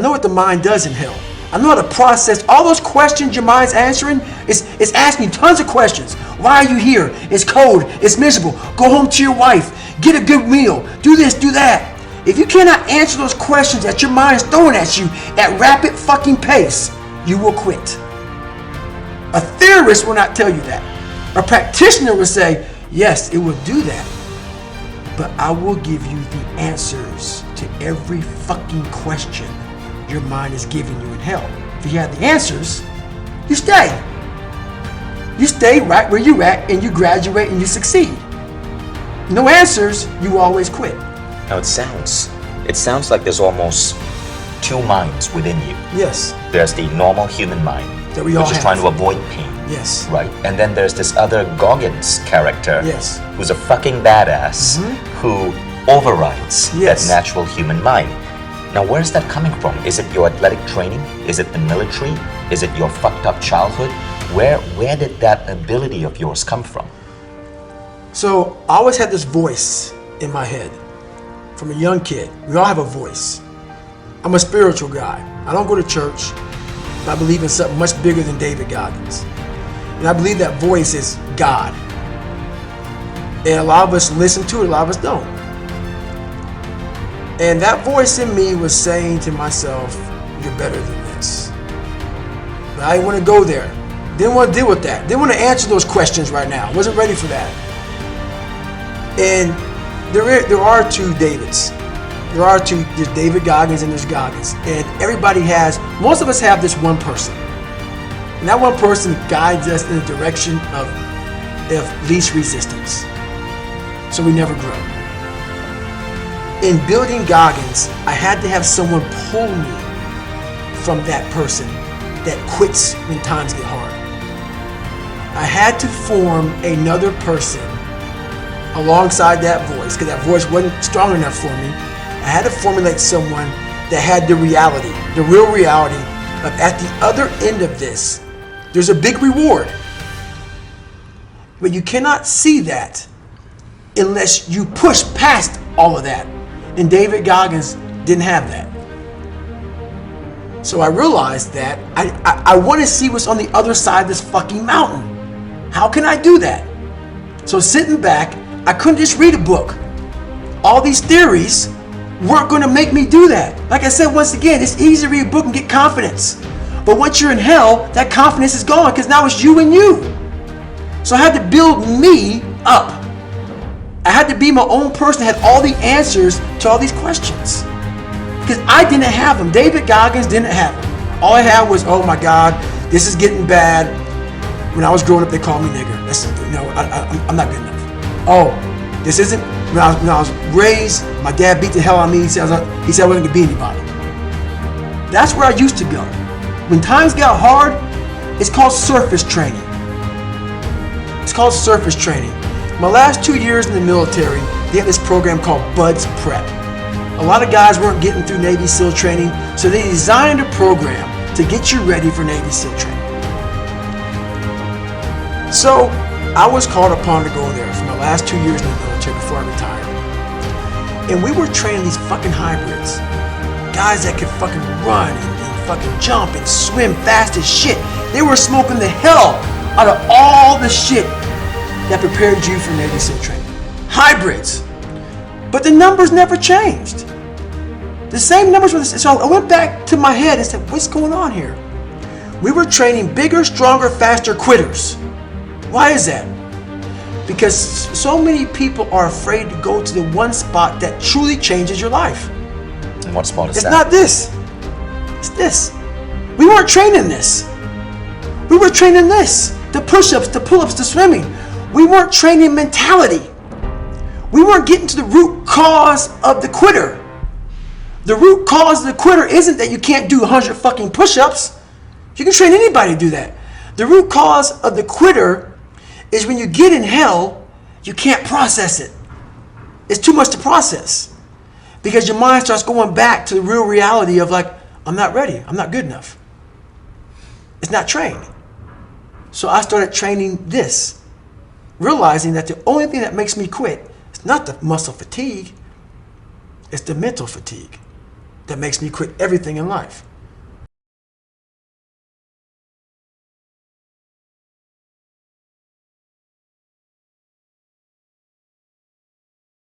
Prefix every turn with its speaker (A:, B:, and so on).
A: know what the mind does in hell. I know how to process all those questions your mind's answering. It's asking tons of questions. Why are you here? It's cold. It's miserable. Go home to your wife. Get a good meal. Do this, do that. If you cannot answer those questions that your mind is throwing at you at rapid fucking pace, you will quit. A theorist will not tell you that. A practitioner will say, yes, it will do that. But I will give you the answers to every fucking question your mind is giving you in hell. If you have the answers, you stay. You stay right where you're at and you graduate and you succeed. No answers, you always quit.
B: Now it sounds like there's almost two minds within you.
A: Yes.
B: There's the normal human mind,
A: that we all
B: which is
A: have.
B: trying to avoid pain.
A: Yes.
B: Right. And then there's this other Goggins character,
A: yes,
B: who's a fucking badass, who overrides
A: yes.
B: that natural human mind. Now, where's that coming from? Is it your athletic training? Is it the military? Is it your fucked up childhood? Where did that ability of yours come from?
A: So I always had this voice in my head from a young kid. We all have a voice. I'm a spiritual guy. I don't go to church, but I believe in something much bigger than David Goggins. And I believe that voice is God. And a lot of us listen to it, a lot of us don't. And that voice in me was saying to myself, you're better than this. But I didn't want to go there. Didn't want to deal with that. Didn't want to answer those questions right now. Wasn't ready for that. And there are two Davids. There are two, there's David Goggins and there's Goggins. And everybody has, most of us have this one person. And that one person guides us in the direction of least resistance. So we never grow. In building Goggins, I had to have someone pull me from that person that quits when times get hard. I had to form another person alongside that voice, because that voice wasn't strong enough for me. I had to formulate someone that had the reality, the real reality of at the other end of this, there's a big reward. But you cannot see that unless you push past all of that. And David Goggins didn't have that. So I realized that I want to see what's on the other side of this fucking mountain. How can I do that? So sitting back, I couldn't just read a book. All these theories weren't going to make me do that. Like I said, once again, it's easy to read a book and get confidence. But once you're in hell, that confidence is gone because now it's you and you. So I had to build me up. I had to be my own person that had all the answers to all these questions. Because I didn't have them. David Goggins didn't have them. All I had was, oh my God, this is getting bad. When I was growing up, they called me nigger. That's, no, I'm not good enough. Oh, this isn't, when I was raised, my dad beat the hell out of me. He said I wasn't going to be anybody. That's where I used to go. When times got hard, it's called surface training. It's called surface training. My last 2 years in the military, they had this program called Buds Prep. A lot of guys weren't getting through Navy SEAL training, so they designed a program to get you ready for Navy SEAL training. So I was called upon to go there for my last 2 years in the military before I retired. And we were training these fucking hybrids. Guys that could fucking run and fucking jump and swim fast as shit. They were smoking the hell out of all the shit that prepared you for Navy SEAL training. Hybrids. But the numbers never changed. The same numbers were the same. So I went back to my head and said, what's going on here? We were training bigger, stronger, faster quitters. Why is that? Because so many people are afraid to go to the one spot that truly changes your life.
B: And what spot is that?
A: It's not this. It's this. We weren't training this. We were training this. The push-ups, the pull-ups, the swimming. We weren't training mentality. We weren't getting to the root cause of the quitter. The root cause of the quitter isn't that you can't do 100 fucking push-ups. You can train anybody to do that. The root cause of the quitter is when you get in hell, you can't process it. It's too much to process. Because your mind starts going back to the real reality of like, I'm not ready. I'm not good enough. It's not trained. So I started training this, realizing that the only thing that makes me quit is not the muscle fatigue, it's the mental fatigue. that makes me quit everything in life.